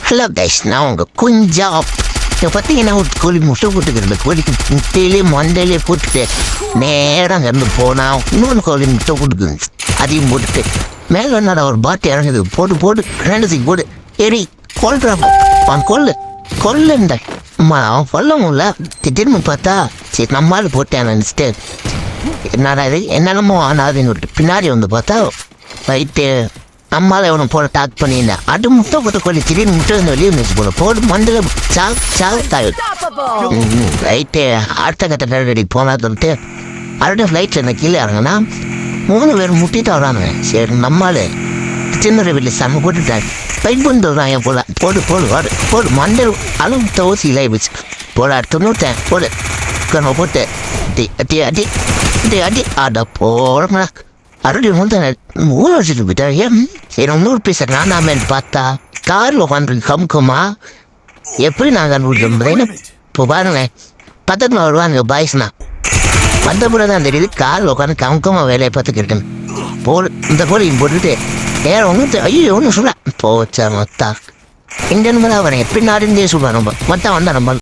Hello guys, நான் உங்கள் குஞ்சா. இப்போ பார்த்தீங்கன்னா ஒரு கோழி முட்டை போட்டுக்கிறது. கோழிக்கு முட்டையிலே மண்டையிலே போட்டுட்டு நேராக அங்கேருந்து போனால் இன்னொரு கோழி முட்டை போட்டுக்குது. அதையும் போட்டுட்டு மேலே என்னடா ஒரு பாட்டு இறங்குது. போட்டு போட்டு ரெண்டுத்துக்கு போட்டு எரி கொல்றாங்க. அவன் கொல்லுண்டா அம்மா. அவன் கொல்ல முடியல. திடீர்னு பார்த்தா சரி நம்மளால போட்டேன் நினச்சிட்டு என்னடா இது என்னென்னமோ ஆனாதுன்னு விட்டு பின்னாடி வந்து பார்த்தா ரைட்டு நம்மளால இவனை போட டாக் பண்ணியிருந்தேன். அது முட்டை போட்ட கோழி திடீர்னு முட்டை வந்து வெளியே இருந்துச்சு போல போட்டு மண்டல சாவு ரைட்டு அடுத்த கட்ட ரெடி போனா சொல்லிட்டு அடுத்த ஃப்ளைட்டில் என்ன கீழே இறங்கினா 3 பேர் முட்டிட்டு வரானுங்க. சரி நம்மளால சின்ன வீட்டில் செம்ம போட்டுட்டாங்க. பைப் பண்ணி வர்றாங்க போல போடு போடு மண்டல் அளவு தோசி இலாயிடுச்சு போட 90 போடு போட்டு அடி அடி அடி அடி அடி அட போட அருடி வந்து ஊற வச்சுட்டு போயிட்டா. ஏன் சரி 100 பீஸ் நானாமேன்னு பார்த்தா காரில் உட்காந்து கமுக்கமா எப்படி நான் கண்டுபிடிச்சோம். இப்போ பாருங்களேன் பக்கத்தில் வருவாங்க பாய்ஸ்னா வந்த கூட தான் தெரியுது காரில் உட்காந்து கமுக்கமா வேலையை பார்த்துக்கிட்டேன். இந்த கோழி போட்டுட்டு வேற ஒன்றும் ஐயோ ஒன்றும் சொல்ல போச்சா மொத்தா இந்தியன் மேலே அவன் எப்படி நாடுந்தே சொல்லுவான். நம்ம மொத்தம் வந்தா நம்ம